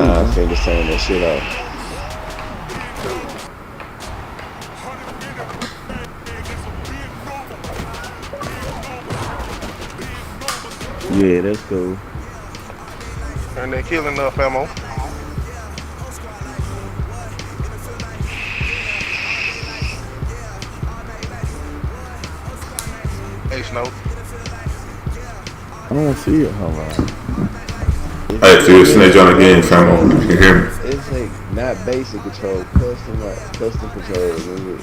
too, Time man. finish turn that shit off. Yeah, that's cool. And they killing enough ammo. Hey, Snow. I don't see it. Hold on. Hey, Phil, snitch on again, fam. You can hear me. It's like not basic control, custom control,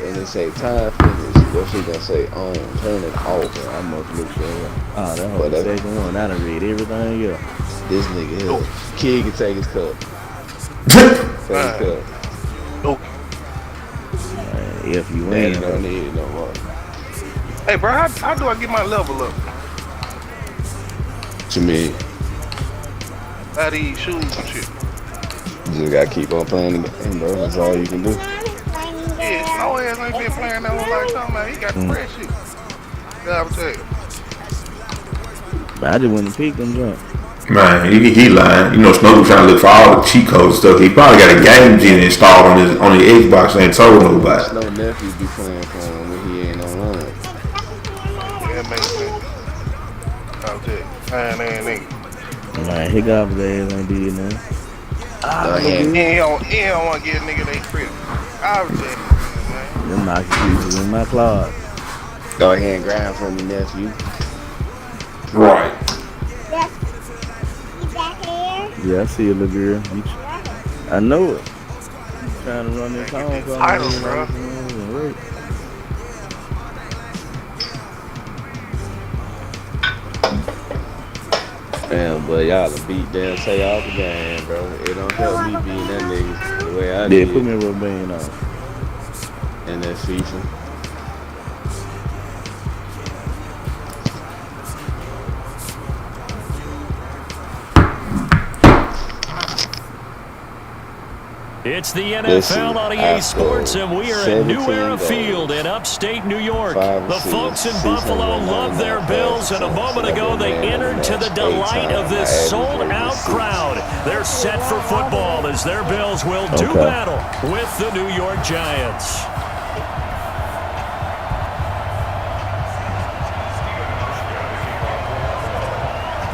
and it say time finish. Your shit gonna say on, turn it off. I must look sure. Oh, that whole Whatever. second one. I done read everything. Yeah. This nigga here, kid can take his cup. Take his cup. Oh, Man, if you Daddy win, don't need it no more. hey, bro, how do I get my level up? To me, How these shoes and shit? you just gotta keep on playing the game, bro. That's all you can do. Yeah, Snow ass ain't been playing that whole like something, man. He got the fresh shit. Yeah, I'm telling you. but I just went and picked them jump. Man, he lying. You know, Snow trying to look for all the cheat codes and stuff. He probably got a game gen installed on his Xbox and ain't told nobody. Snow nephew be playing for him when he ain't online. Yeah, man. I'll tell you. Man, nigga. Man, Higgins ass ain't did nothing. He don't want to get a nigga they crib. I'll tell you, man. Them knock pieces in my closet. Go ahead and grind for me, nephew. Right. Yeah, I see a little girl. I know it. Trying to run this home for Title, bro. Man, but y'all done beat damn Tay off the game, bro. It don't help me beating that nigga the way I Yeah, did put me a rubber band on. in that FIFA. It's the This NFL is on EA after Sports, and we are at New 17 Era goals. Field in upstate New York. 5 The folks in Buffalo love their Bills, and a moment ago they entered to the delight of this sold-out crowd. They're set for football as their Bills will do battle with the New York Giants.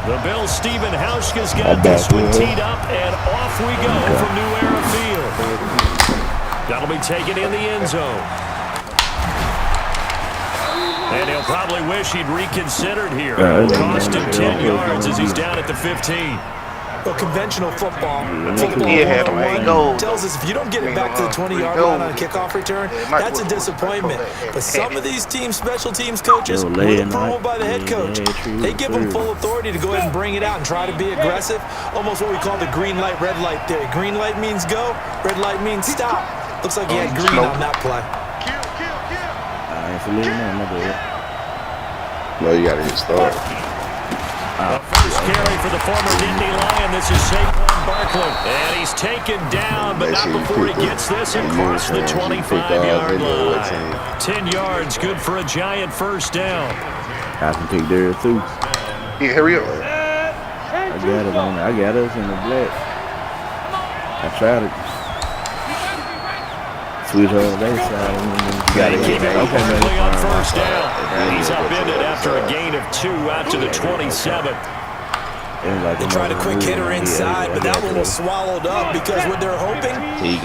The Bills' Stephen Hauschka's got this one teed up, and off we go from New Era Field. That'll be taken in the end zone. And he'll probably wish he'd reconsidered here. Cost him 10 yards as he's down at the 15. Well, conventional football Yeah, had him 8 goals. tells us if you don't get it back to the 20-yard line on a kickoff return, that's a disappointment. But some of these teams, special teams coaches, with approval by the head coach, they give them full authority to go ahead and bring it out and try to be aggressive. Almost what we call the green light, red light theory. Green light means go, red light means stop. Looks like he had green on that play. I ain't feeling that, my bad. No, you gotta get started. First carry for the former Indy Lion. This is Saquon Barkley. And he's taken down, but not before he gets this across the 25-yard line. 10 yards, good for a Giant first down. I can pick there too. Yeah, hurry up. I got it on. I got us in the black. I tried to switch over their side. You got to keep it Barkley on first down. And he's upended after a gain of 2 out to the 27. They tried a quick hitter inside, but that one was swallowed up because what they're hoping,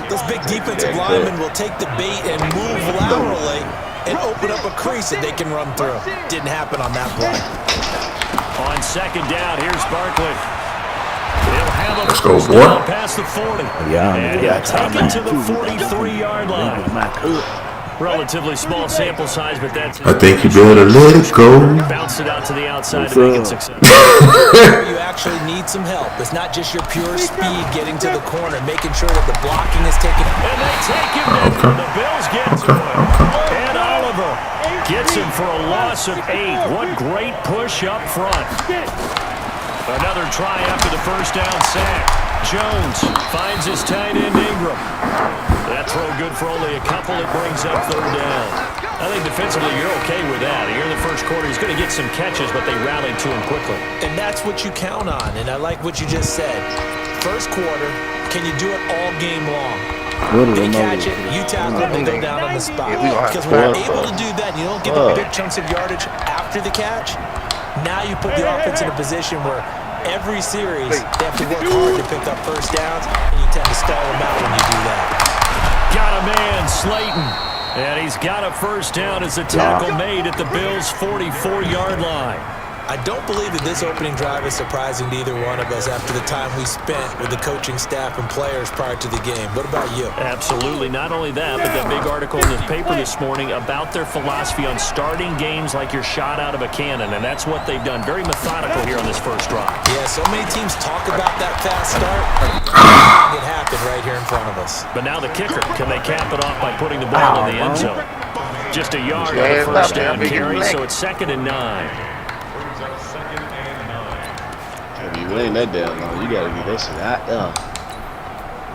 those big defensive linemen will take the bait and move laterally and open up a crease that they can run through. Didn't happen on that play. On second down, here's Barkley. He'll have a Let's go, first boy. down past the 40. And he'll take it to the 43-yard line. Relatively small sample size, but that's... I think you better let it go. Bounce it out to the outside to make it successful. Where you actually need some help. It's not just your pure speed getting to the corner, making sure that the blocking is taken. And they take him down. The Bills get to him. And Oliver gets him for a loss of 8. What great push up front. Another try after the first down sack. Jones finds his tight end Ingram. That throw good for only a couple. It brings up third down. I think defensively you're okay with that. Here in the first quarter, he's going to get some catches, but they rallied to him quickly. And that's what you count on, and I like what you just said. First quarter, Can you do it all game long? Good They remote. catch it, you tackle them, they go down on the spot. Yeah, we gonna have Because to when you're pull able up. to do that and you don't give up big chunks of yardage after the catch, now you put the offense in a position where every series they have to work hard to pick up first downs, and you tend to stall them out when you do that. Got a man, Slayton. And he's got a first down as the tackle made at the Bills' 44-yard line. I don't believe that this opening drive is surprising to either one of us after the time we spent with the coaching staff and players prior to the game. What about you? Absolutely. Not only that, but that big article in the paper this morning about their philosophy on starting games like you're shot out of a cannon, and that's what they've done. Very methodical here on this first drive. Yeah, so many teams talk about that fast start. It happened right here in front of us. But now the kicker. Can they cap it off by putting the ball in the end zone? Just a yard on the first down carry, so it's 2nd and 9. If you ain't that damn long, you gotta get that shit out there.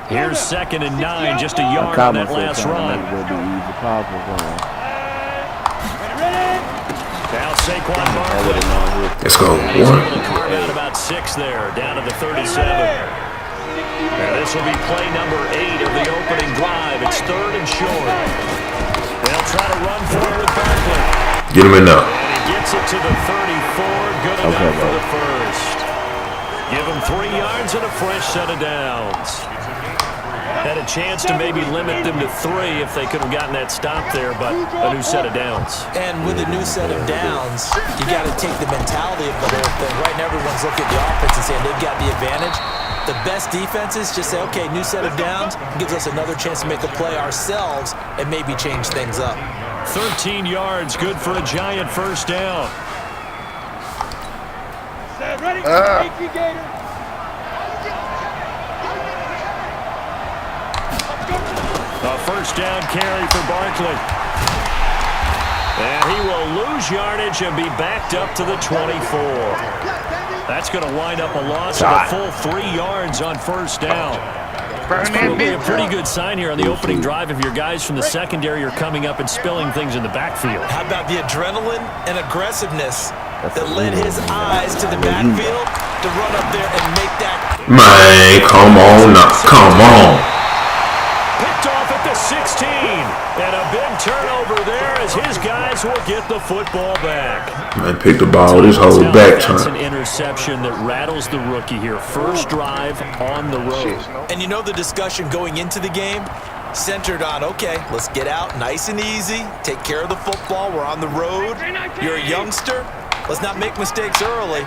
Here's 2nd and 9, just a yard on that last run. Now Saquon Barkley. Let's go. He's able to carve out about 6 there, down to the 37. And this will be play number 8 of the opening drive. It's 3rd and short. They'll try to run for it with Barkley. Get him in there. And he gets it to the 34. Good enough for the first. Give him 3 yards and a fresh set of downs. Had a chance to maybe limit them to 3 if they could have gotten that stop there, but a new set of downs. And with a new set of downs, you got to take the mentality of the whole thing. Right now, everyone's looking at the offense and saying they've got the advantage. The best defenses just say, okay, new set of downs, gives us another chance to make a play ourselves and maybe change things up. 13 yards, good for a giant first down. A first down carry for Barkley. And he will lose yardage and be backed up to the 24. That's going to wind up a loss of a full 3 yards on first down. It's probably a pretty good sign here on the opening drive if your guys from the secondary are coming up and spilling things in the backfield. How about the adrenaline and aggressiveness that led his eyes to the backfield to run up there and make that? Man, come on now. Come on. Picked off at the 16. And a big turnover there as his guys will get the football back. Man, pick the ball this whole back That's turn. an interception that rattles the rookie here. First drive on the road. And you know the discussion going into the game centered on, okay, let's get out nice and easy, take care of the football, we're on the road, you're a youngster, let's not make mistakes early.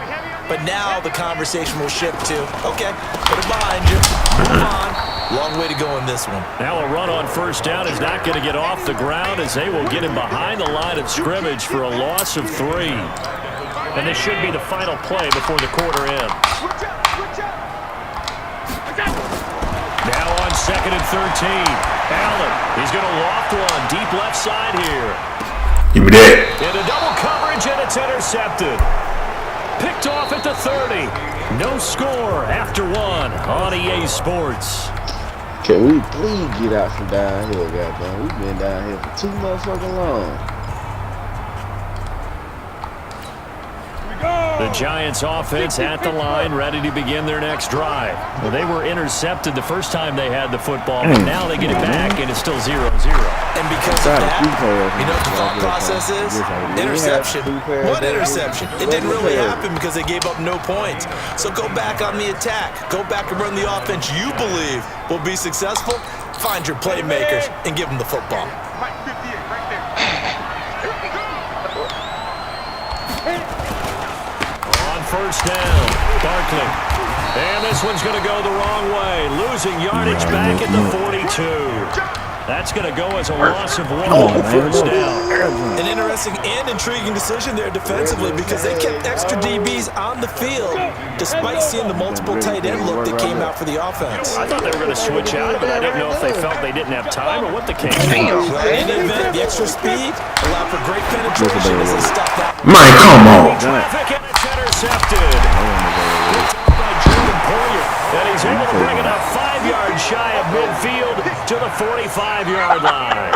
But now the conversation will shift to, okay, put it behind you, move on. Long way to go in this one. Now a run on first down is not going to get off the ground as they will get him behind the line of scrimmage for a loss of 3. And this should be the final play before the quarter ends. Now on 2nd and 13. Allen, he's going to loft one deep left side here. Give me that. Into double coverage and it's intercepted. Picked off at the 30. No score after 1 on EA Sports. Can we please get out from down here, goddamn? We've been down here for too motherfucking long. The Giants offense at the line, ready to begin their next drive. Well, they were intercepted the first time they had the football, but now they get it back, and it's still 0-0. And because of that, you know what the thought process is? Interception. What interception? It didn't really happen because they gave up no points. So go back on the attack. Go back and run the offense you believe will be successful. Find your playmakers and give them the football. First down, Barkley. And this one's going to go the wrong way. Losing yardage back at the 42. That's going to go as a loss of 1 on first down. An interesting and intriguing decision there defensively because they kept extra DBs on the field despite seeing the multiple tight end look that came out for the offense. I thought they were going to switch out, but I didn't know if they felt they didn't have time or what the case was. Well, in any event, the extra speed allowed for great penetration as they stopped that. Man, come on. Traffic and it's intercepted. By Jordan Poyer, and he's able to bring it up 5 yards shy of midfield to the 45-yard line.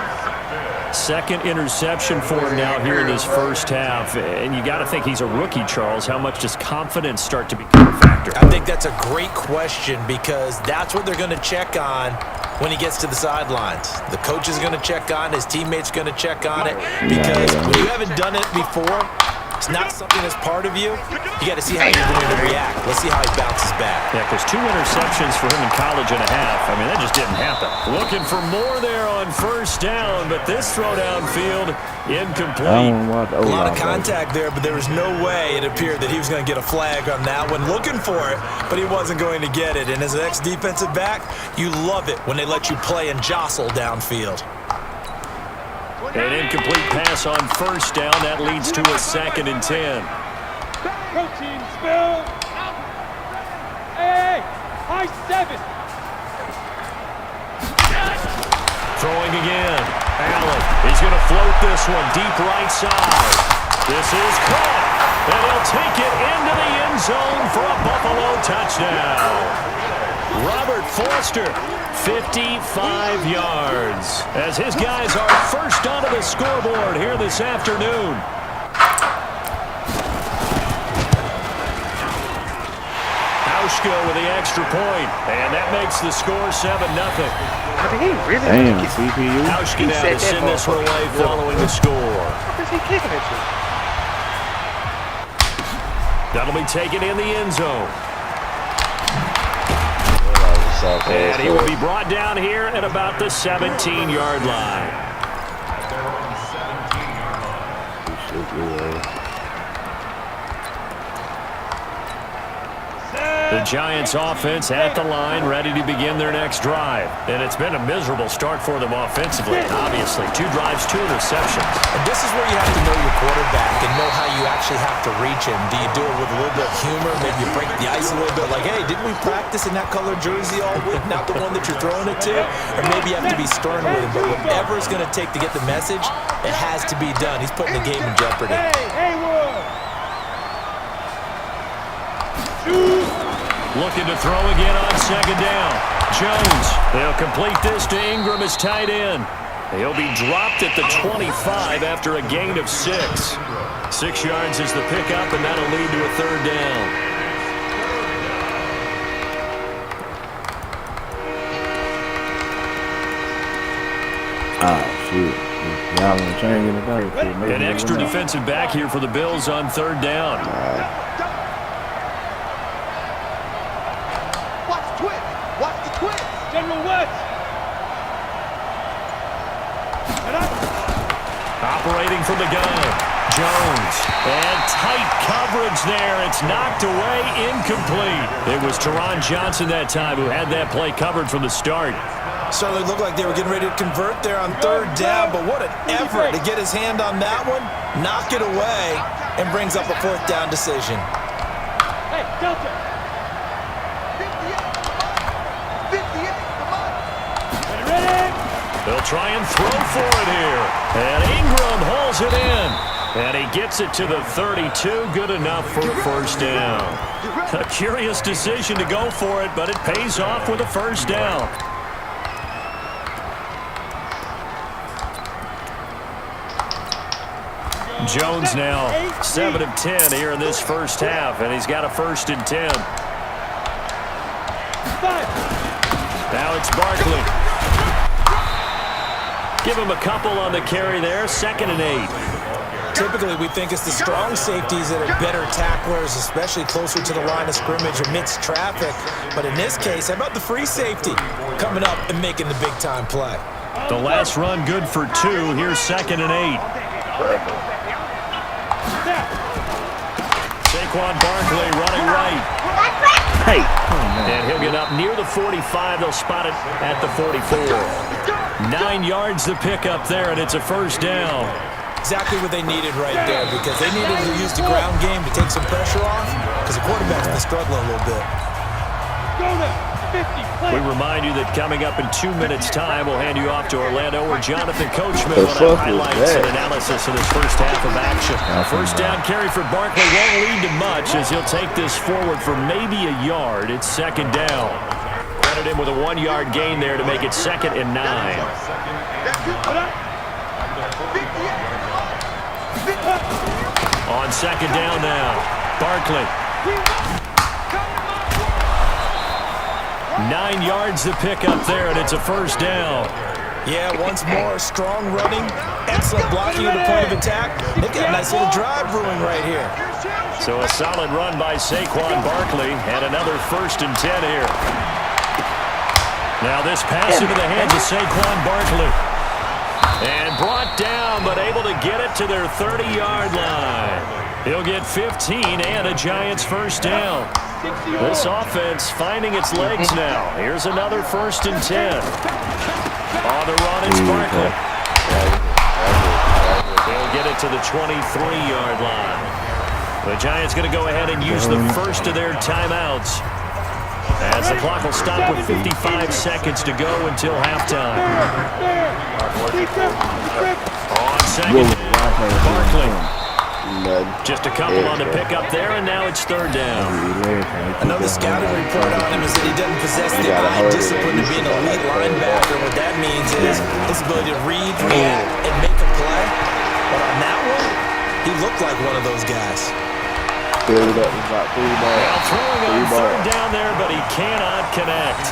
Second interception for him now here in this first half. And you got to think he's a rookie, Charles. How much does confidence start to become a factor? I think that's a great question because that's what they're going to check on when he gets to the sidelines. The coach is going to check on, his teammates going to check on it because when you haven't done it before, it's not something that's part of you. You got to see how you're going to react. Let's see how he bounces back. Yeah, because 2 interceptions for him in college and a half. I mean, that just didn't happen. Looking for more there on first down, but this throw downfield incomplete. A lot of contact there, but there was no way it appeared that he was going to get a flag on that one. Looking for it, but he wasn't going to get it. And as an ex-defensive back, you love it when they let you play and jostle downfield. An incomplete pass on first down. That leads to a 2nd and 10. Protein spill. Hey, high 7. Throwing again. Allen. He's going to float this one deep right side. This is caught. And he'll take it into the end zone for a Buffalo touchdown. Robert Foster, 55 yards, as his guys are first onto the scoreboard here this afternoon. Hauschka with the extra point, and that makes the score 7-0. I mean, he really Damn, CPU. Hauschka now to send this one away following the score. What is he kicking at you? That'll be taken in the end zone. And he will be brought down here at about the 17-yard line. The Giants offense at the line, ready to begin their next drive. And it's been a miserable start for them offensively, obviously. 2 drives, 2 interceptions. And this is where you have to know your quarterback and know how you actually have to reach him. Do you do it with a little bit of humor? Maybe you break the ice a little bit like, hey, didn't we practice in that colored jersey all week? Not the one that you're throwing it to? Or maybe you have to be stern with him. But whatever it's going to take to get the message, it has to be done. He's putting the game in jeopardy. Looking to throw again on 2nd down. Jones, they'll complete this to Ingram as tight end. He'll be dropped at the 25 after a gain of 6. 6 yards is the pickup, and that'll lead to a 3rd down. Shoot. Y'all want to change it? An extra defensive back here for the Bills on 3rd down. General West. Operating from the gun. Jones. And tight coverage there. It's knocked away, incomplete. It was Teron Johnson that time who had that play covered from the start. Certainly looked like they were getting ready to convert there on 3rd down, but what an effort to get his hand on that one, knock it away, and brings up a 4th down decision. Hey, Delta. They'll try and throw for it here. And Ingram hauls it in. And he gets it to the 32. Good enough for a 1st down. A curious decision to go for it, but it pays off with a 1st down. Jones now 7 of 10 here in this first half, and he's got a 1st and 10. Now it's Barkley. Give him a couple on the carry there. 2nd and 8. Typically, we think it's the strong safeties that are better tacklers, especially closer to the line of scrimmage amidst traffic. But in this case, how about the free safety coming up and making the big-time play? The last run good for 2. Here's 2nd and 8. Saquon Barkley running right. Hey. And he'll get up near the 45. They'll spot it at the 44. 9 yards to pick up there, and it's a 1st down. Exactly what they needed right there, because they needed to use the ground game to take some pressure off, because the quarterback's been struggling a little bit. We remind you that coming up in 2 minutes' time, we'll hand you off to Orlando or Jonathan Coachman on our highlights and analysis of this first half of action. First down carry for Barkley won't lead to much as he'll take this forward for maybe a yard. It's 2nd down. Credited him with a 1-yard gain there to make it 2nd and 9. On second down now, Barkley. 9 yards to pick up there, and it's a first down. Yeah, once more, strong running, excellent blocking at the point of attack. They've got a nice little drive brewing right here. So a solid run by Saquon Barkley, and another 1st and 10 here. Now this pass into the hands of Saquon Barkley. And brought down, but able to get it to their 30-yard line. He'll get 15 and a Giants first down. This offense finding its legs now. Here's another 1st and 10. On the run, it's Barkley. They'll get it to the 23-yard line. The Giants going to go ahead and use the first of their timeouts, as the clock will stop with 55 seconds to go until halftime. On second, Barkley. Just a couple on the pickup there, and now it's 3rd down. Another scouting report on him is that he doesn't possess the eye discipline to be an elite linebacker. What that means is his ability to read, react, and make a play. But on that one, he looked like one of those guys. Filled up with about 3 balls. Well, throwing on 3rd down there, but he cannot connect.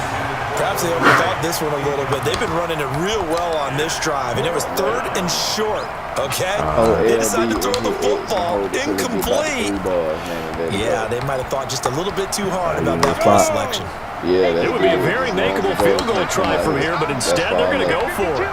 Perhaps they overthought this one a little bit. They've been running it real well on this drive, and it was 3rd and short, okay? They decided to throw the football incomplete. Yeah, they might have thought just a little bit too hard about that play selection. Yeah, it would be a very makeable field goal try from here, but instead they're going to go for it.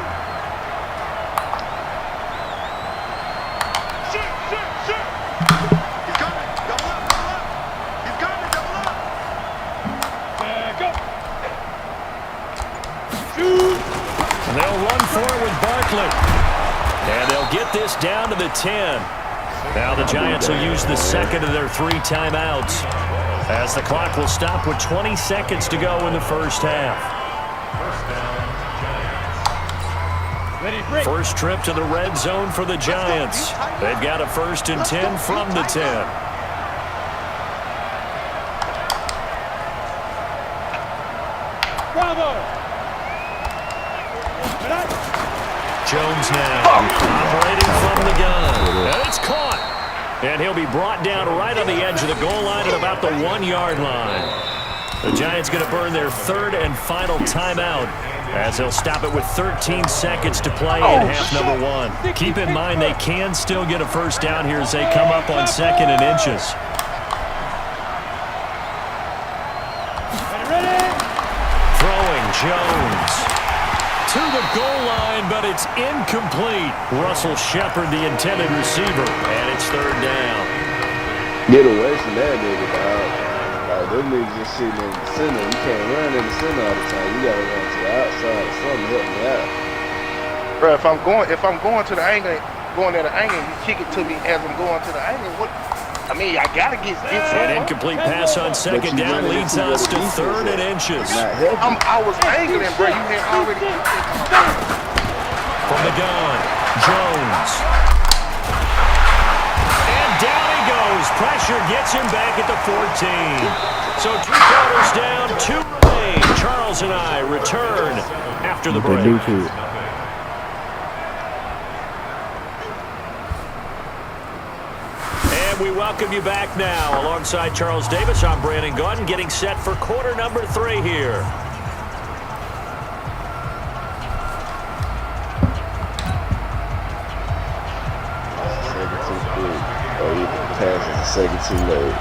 They'll run for it with Barkley. And they'll get this down to the 10. Now the Giants will use the 2nd of their 3 timeouts, as the clock will stop with 20 seconds to go in the first half. First trip to the red zone for the Giants. They've got a 1st and 10 from the 10. Bravo! Jones now operating from the gun. And it's caught. And he'll be brought down right on the edge of the goal line at about the 1-yard line. The Giants going to burn their 3rd and final timeout, as they'll stop it with 13 seconds to play in half number 1. Keep in mind they can still get a first down here as they come up on 2nd and inches. Throwing Jones to the goal line, but it's incomplete. Russell Shepard, the intended receiver, and it's 3rd down. Get away from that nigga, dog. Like, them niggas just sitting in the center. You can't run in the center all the time. You gotta run to the outside or something. Help me out. Bro, if I'm going to the angle, going at the angle, you kick it to me as I'm going to the angle. What? I mean, I gotta get An incomplete pass on 2nd down leads us to 3rd and inches. I was angling, bro. You had already. From the gun, Jones. And down he goes. Pressure gets him back at the 14. So 3 quarters down, 2 remain. Charles and I return after the break. We welcome you back now. Alongside Charles Davis, I'm Brandon Gaudin, getting set for quarter number 3 here. Second too late.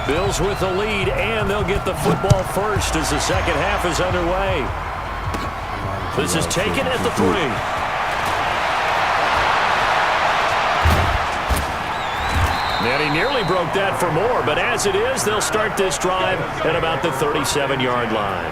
Bills with the lead, and they'll get the football first as the second half is underway. This is taken at the 3. And he nearly broke that for more, but as it is, they'll start this drive at about the 37-yard line.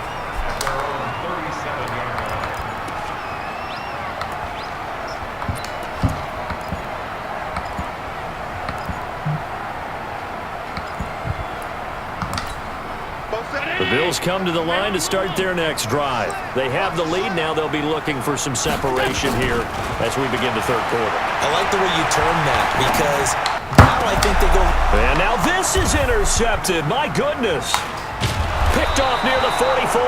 The Bills come to the line to start their next drive. They have the lead. Now they'll be looking for some separation here as we begin the 3rd quarter. I like the way you term that, because now I think they go. And now this is intercepted. My goodness. Picked off near the 44.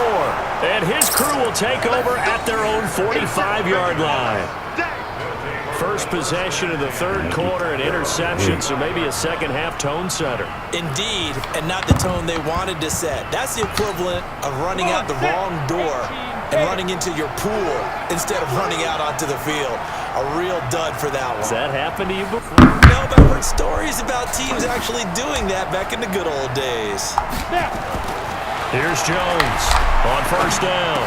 And his Crew will take over at their own 45-yard line. First possession of the third quarter, an interception, so maybe a second-half tone setter. Indeed, and not the tone they wanted to set. That's the equivalent of running out the wrong door and running into your pool instead of running out onto the field. A real dud for that one. Has that happened to you before? No, but I've heard stories about teams actually doing that back in the good old days. Here's Jones on first down.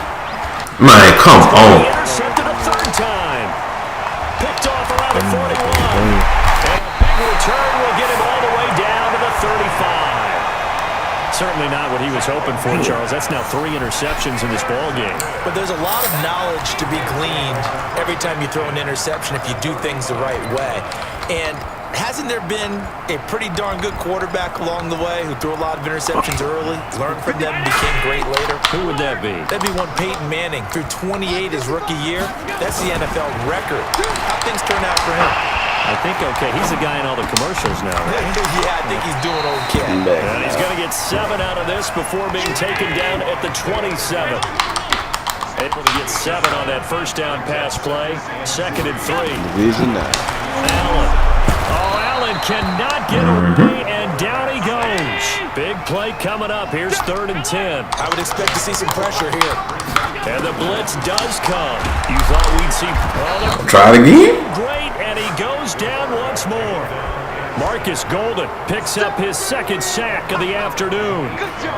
Man, come on. Intercepted a third time. Picked off around the 41. And a big return will get him all the way down to the 35. Certainly not what he was hoping for, Charles. That's now 3 interceptions in this ball game. But there's a lot of knowledge to be gleaned every time you throw an interception if you do things the right way. And hasn't there been a pretty darn good quarterback along the way who threw a lot of interceptions early, learned from them, and became great later? Who would that be? That'd be one Peyton Manning. Threw 28 his rookie year. That's the NFL record. How things turn out for him? I think okay. He's the guy in all the commercials now, right? Yeah, I think he's doing okay. And he's going to get 7 out of this before being taken down at the 27. Able to get 7 on that first down pass play. 2nd and 3. Division 9. Allen. Oh, Allen cannot get away, and down he goes. Big play coming up. Here's 3rd and 10. I would expect to see some pressure here. And the blitz does come. You thought we'd see... Oh, Try it again. great, and he goes down once more. Marcus Golden picks up his 2nd sack of the afternoon.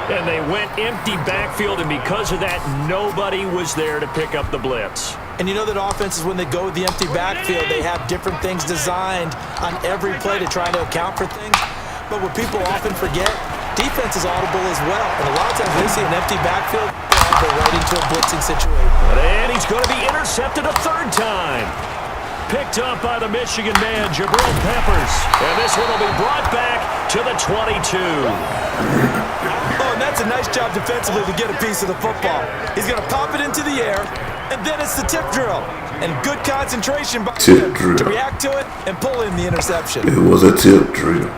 And they went empty backfield, and because of that, nobody was there to pick up the blitz. And you know that offenses, when they go with the empty backfield, they have different things designed on every play to try to account for things. But what people often forget, defense is audible as well. And a lot of times when they see an empty backfield, they go right into a blitzing situation. And he's going to be intercepted a 3rd time. Picked up by the Michigan man, Jabril Peppers. And this one will be brought back to the 22. Oh, and that's a nice job defensively to get a piece of the football. He's going to pop it into the air, and then it's the tip drill. And good concentration by him to react to it and pull in the interception. It was a tip drill.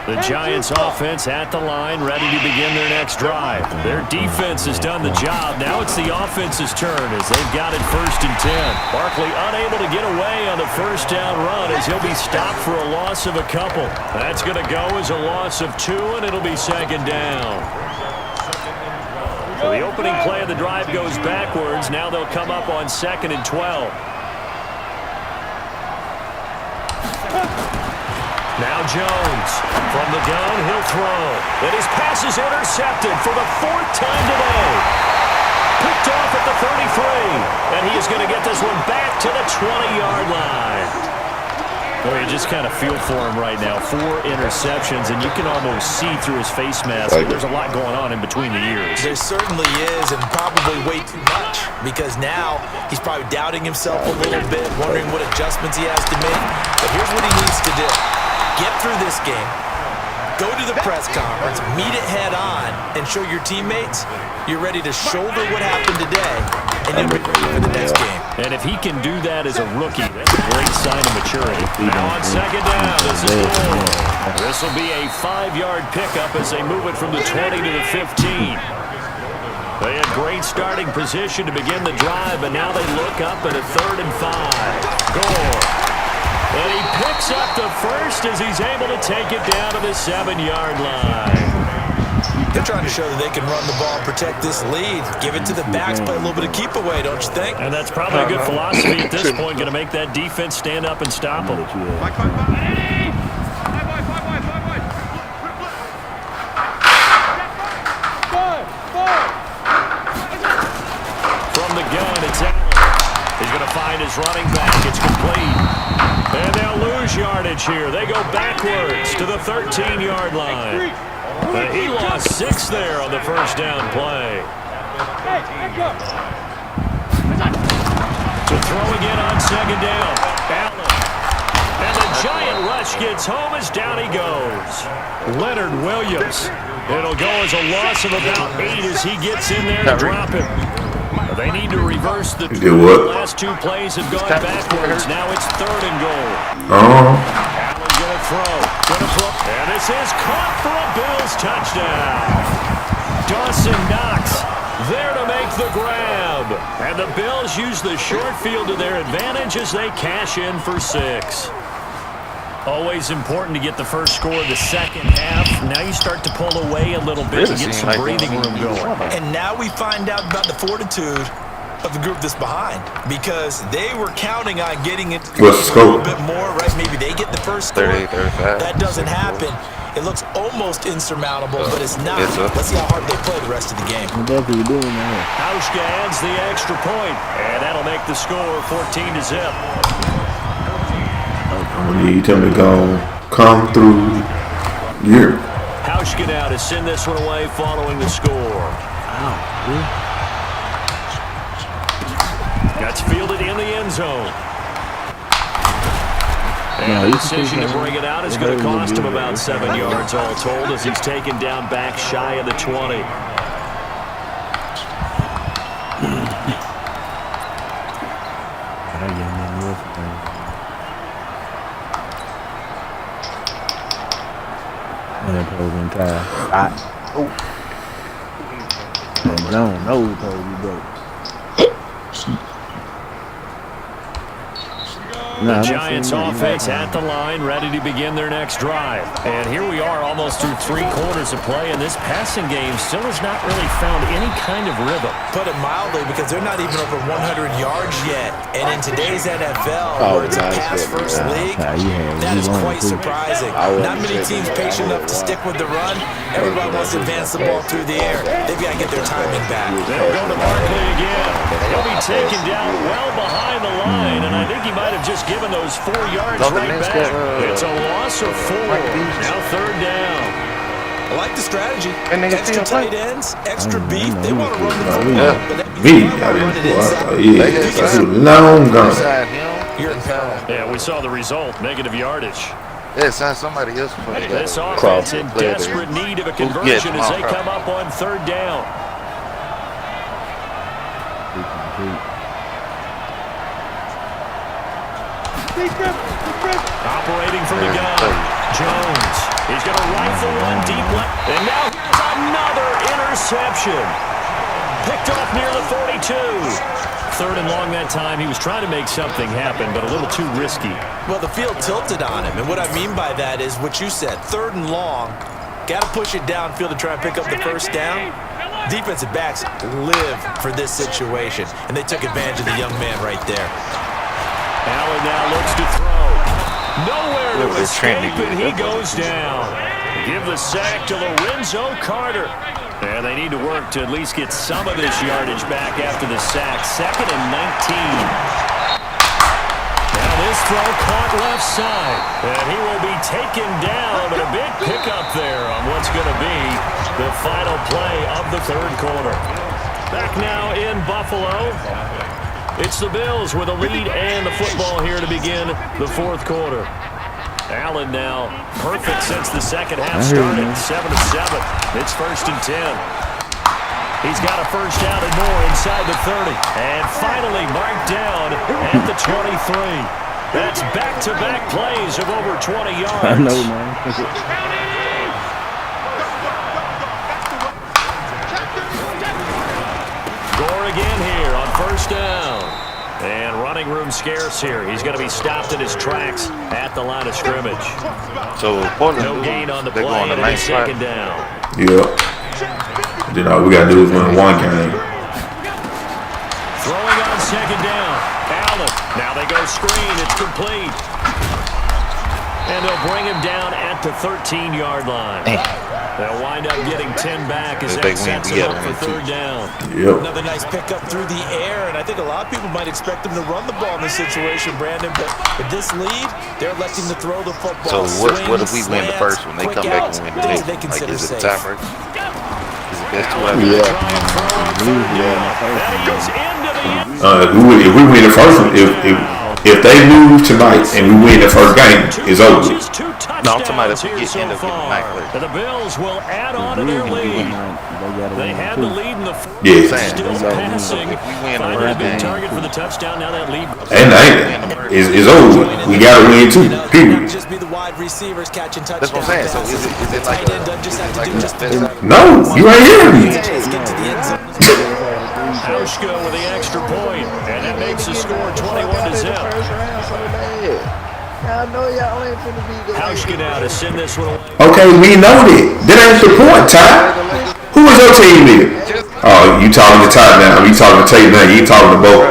The Giants offense at the line, ready to begin their next drive. Their defense has done the job. Now it's the offense's turn as they've got it 1st and 10. Barkley unable to get away on the first down run as he'll be stopped for a loss of a couple. That's going to go as a loss of 2, and it'll be 2nd down. So the opening play of the drive goes backwards. Now they'll come up on 2nd and 12. Now Jones, from the gun, he'll throw. And his pass is intercepted for the 4th time today. Picked off at the 33. And he is going to get this one back to the 20-yard line. Boy, you just kind of feel for him right now. 4 interceptions, and you can almost see through his face mask. There's a lot going on in between the ears. There certainly is, and probably way too much, because now he's probably doubting himself a little bit, wondering what adjustments he has to make. But here's what he needs to do. Get through this game, go to the press conference, meet it head on, and show your teammates you're ready to shoulder what happened today, and you'll be ready for the next game. And if he can do that as a rookie, that's a great sign of maturity. Now on 2nd down, this is Bull. This will be a 5-yard pickup as they move it from the 20 to the 15. They had great starting position to begin the drive, but now they look up at a 3rd and 5. Gore. And he picks up the first as he's able to take it down to the 7-yard line. They're trying to show that they can run the ball and protect this lead. Give it to the backs, play a little bit of keep away, don't you think? And that's probably a good philosophy at this point, going to make that defense stand up and stop them. From the gun, it's Allen. He's going to find his running back. It's complete. And they'll lose yardage here. They go backwards to the 13-yard line. But he lost 6 there on the first down play. To throw again on 2nd down. Allen. And the giant rush gets home as down he goes. Leonard Williams. It'll go as a loss of about 8 as he gets in there to drop him. They need to reverse the last 2 plays have gone backwards. Now it's 3rd and goal. Allen going to throw. And this is caught for a Bills touchdown. Dawson Knox there to make the grab. And the Bills use the short field to their advantage as they cash in for 6. Always important to get the first score of the second half. Now you start to pull away a little bit and get some breathing room going. And now we find out about the fortitude of the group that's behind, because they were counting on getting it a little bit more, right? Maybe they get the first score. 38-35. That doesn't happen. It looks almost insurmountable, but it's not. Let's see how hard they play the rest of the game. What are you doing, man? Hauschka adds the extra point, and that'll make the score 14-0. We need him to go come through here. Hauschka now to send this one away following the score. That's fielded in the end zone. And the decision to bring it out is going to cost him about 7 yards all told as he's taken down back shy of the 20. The Giants offense at the line, ready to begin their next drive. And here we are almost through 3 quarters of play, and this passing game still has not really found any kind of rhythm. Put it mildly, because they're not even over 100 yards yet. And in today's NFL, where it's a pass-first league, that is quite surprising. Not many teams patient enough to stick with the run. Everybody wants to advance the ball through the air. They've got to get their timing back. They'll go to Barkley again. He'll be taken down well behind the line, and I think he might have just given those 4 yards right back. It's a loss of 4. Now 3rd down. I like the strategy. Extra tight ends, extra beef. They want to run the ball. That's a long gone. Yeah, we saw the result. Negative yardage. Yeah, somebody else played that. This offense in desperate need of a conversion as they come up on 3rd down. Operating from the gun, Jones. He's going to rifle one deep left. And now here's another interception. Picked off near the 42. 3rd and long that time. He was trying to make something happen, but a little too risky. Well, the field tilted on him. And what I mean by that is what you said. 3rd and long. Got to push it downfield to try and pick up the first down. Defensive backs live for this situation. And they took advantage of the young man right there. Allen now looks to throw. Nowhere to escape, and he goes down. Give the sack to Lorenzo Carter. And they need to work to at least get some of this yardage back after the sack. 2nd and 19. Now this throw caught left side. And he will be taken down, but a big pickup there on what's going to be the final play of the 3rd quarter. Back now in Buffalo. It's the Bills with a lead and the football here to begin the 4th quarter. Allen now perfect since the second half started. 7-7. It's 1st and 10. He's got a first down and more inside the 30. And finally marked down at the 23. That's back-to-back plays of over 20 yards. I know, man. Gore again here on 1st down. And running room scarce here. He's going to be stopped in his tracks at the line of scrimmage. So Portland, no gain on the play, and it is 2nd down. Yeah. Then all we got to do is win 1 game. Throwing on 2nd down. Allen. Now they go screen. It's complete. And they'll bring him down at the 13-yard line. They'll wind up getting 10 back as that sets him up for 3rd down. Yep. Another nice pickup through the air, and I think a lot of people might expect them to run the ball in this situation, Brandon, but with this lead, they're electing to throw the football. So what if we win the first one? They come back and win the next one? Like, is it a tiebreaker? Is it best 2 If we win the first one, if they lose tonight and we win the first game, it's over. No, I'm talking about touchdowns if we here get so end up getting far. Immaculate. The Bills will add on to their lead. They had the lead in the first. Yeah. Still passing. If we win the Finding a first big game, target for the touchdown. Now that lead. And it's over. We gotta win too. Period. Just be the wide receivers catching touchdowns. that's what I'm saying. So is it like tight end doesn't just have to do just this. No, you ain't hearing me. Just get to the end zone. Hauschka with the extra point, and that makes the score 21-0. I know y'all ain't finna be the Hauschka now to send this one away. Okay, we know that. That ain't the point, Ty. Who is your team then? Oh, you talking to Ty now. You talking to Tate now. You ain't talking to Bo.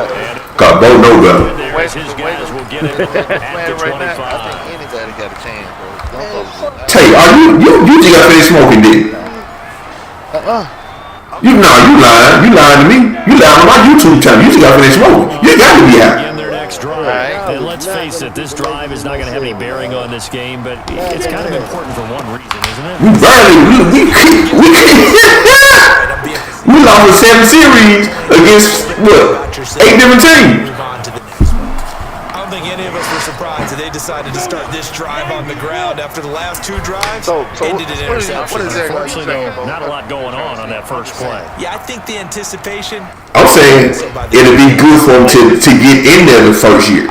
Cause Bo know better. There's his guys will get it at the 25. I think anybody got a chance, bro. Tate, are you just got finished smoking, didn't you? You lying. You lying to me. You lying on my YouTube channel. You just got finished smoking. You gotta be out. Begin their next drive. And let's face it, this drive is not going to have any bearing on this game, but it's kind of important for one reason, isn't it? We lost a 7 series against what? 8 different teams. I don't think any of us were surprised that they decided to start this drive on the ground after the last 2 drives. So ended in what is interception. that? Unfortunately, though, not a lot going on that first play. Yeah, I think the anticipation. I'm saying it'll be good for them to get in there the first year.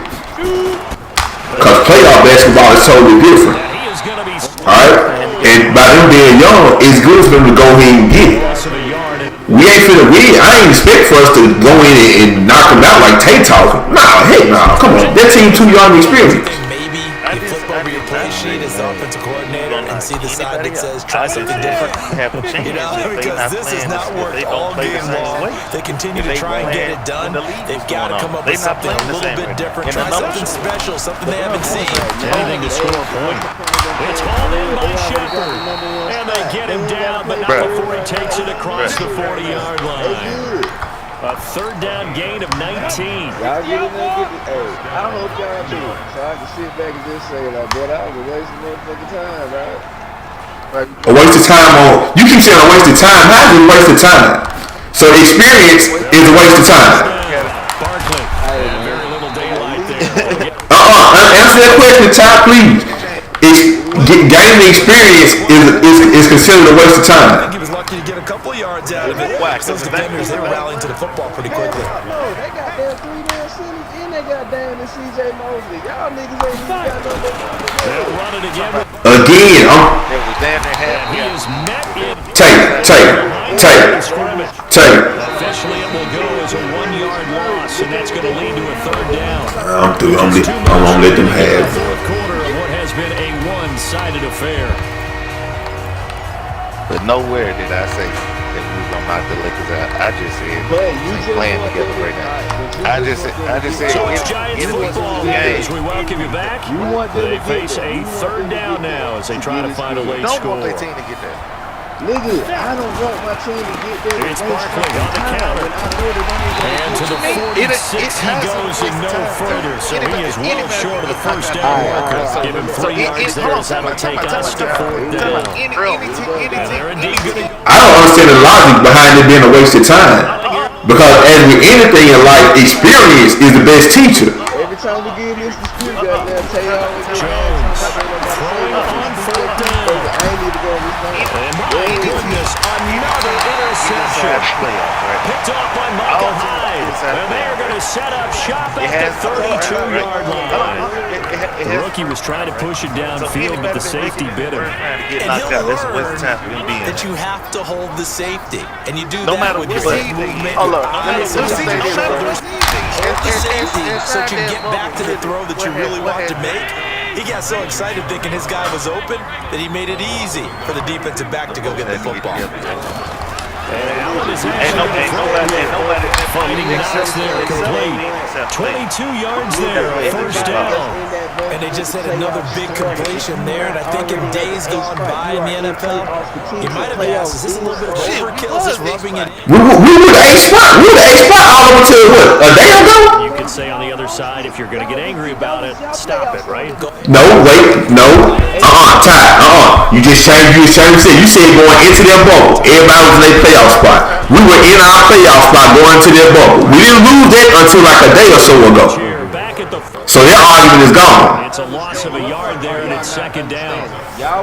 Because playoff basketball is totally different. He is going to be Alright? And by them being young, it's good for them to go ahead and get it. loss of a yard. I ain't expect for us to go in and knock them out like Tay talking. Nah, heck nah. Come on. That team too young to experience. Maybe you flip over your play sheet as the offensive coordinator and see the side that says try something different. You know, because this has not worked all game long. They continue to try and get it done. They've got to come up with something a little bit different. Try something special, something they haven't seen. Anything to score a point. It's hauled in by Shepard. And they get him down, but not before he takes it across the 40-yard line. A third down gain of 19. Y'all get in there, I hope y'all do. So I can sit back and just say, like, boy, that was a waste of motherfucking time, right? A waste of time on. You keep saying a waste of time. How is it a waste of time? So experience is a waste of time. Barkley. Very little daylight there. Answer that question, Ty, please. Gaining experience is considered a waste of I time. think he was lucky to get a couple yards out of it. Those defenders, they were rallying to the football pretty quickly. No, they got damn 3 damn cities and they got damn and CJ Mosley. Y'all niggas ain't even got no They'll run it again. Again, It was damn near half. He is met in Take. Officially, it will go as a 1-yard loss, and that's going to lead to a third down. I'm through. I'm gonna let them have. Fourth quarter of what has been a one-sided affair. But nowhere did I say that we were gonna knock the Lakers out. I just said we playing together right now. I just said So it's Giants football as we welcome you back. They face a third down now as they try to find a late don't score. want their team to get there. Nigga, I don't want my team to get there. It's Barkley on the counter. And to the 46 he goes and no further. So he is well short of the first down marker. Give him 3 yards there as that'll take us to 4th down. And they're indeed good. I don't understand the logic behind it being a waste of time. Because as with anything in life, experience is the best teacher. Every time we get this dispute, goddamn, tell y'all Jones throwing on 4th down. I ain't need to go respond. And my goodness, another interception. Picked off by Michael Hyde. And they're going to set up shop at the 32-yard line. The rookie was trying to push it downfield, but the safety bit him. And he'll learn that you have to hold the safety. And you do that with your movement. Hold up. Eyes on your shoulders. Hold the safety so that you get back to the throw that you really want to make. He got so excited thinking his guy was open that he made it easy for the defensive back to go get the football. Allen is actually finding nuts there, complete. 22 yards there, a first down. And they just had another big completion there. And I think in days gone by in the NFL, you might have asked, is this a little bit of overkill? Is this rubbing it? We were the A spot. We were the A spot all over to what, a day ago? You could say on the other side, if you're going to get angry about it, stop it, right? No, wait, no. Ty, You just changed. You said going into their bubble. Everybody was in their playoff spot. We were in our playoff spot going into their bubble. We didn't lose that until like a day or so ago. So their argument is gone. a loss of a yard there, and it's second down.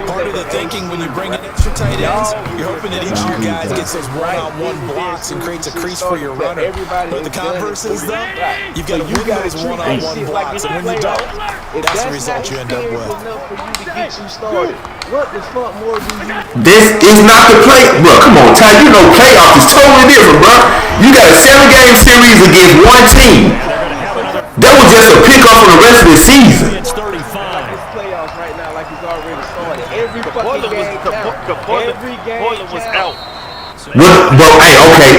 Part of the thinking when you bring in extra tight ends, you're hoping that each of your guys gets those one-on-one blocks and creates a crease for your runner. But the converse is, though, you've got to win those one-on-one blocks, and when you don't, that's the result you end up with. What the fuck more do you? This is not the play, bro. Come on, Ty. You know playoffs is totally different, bro. You got a 7-game series against one team. That was just a pickup for the rest of the season. It's 35. This playoffs right now like it's already started. Every fucking game counts. Every game was out. Hey, okay.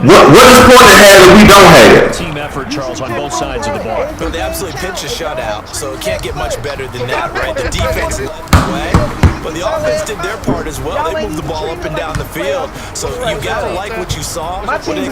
What is Portland have that we don't have? Team effort, Charles, on both sides of the ball. But they absolutely pitched a shutout, so it can't get much better than that, right? The defense led the way, but the offense did their part as well. They moved the ball up and down the field. So you got to like what you saw. When it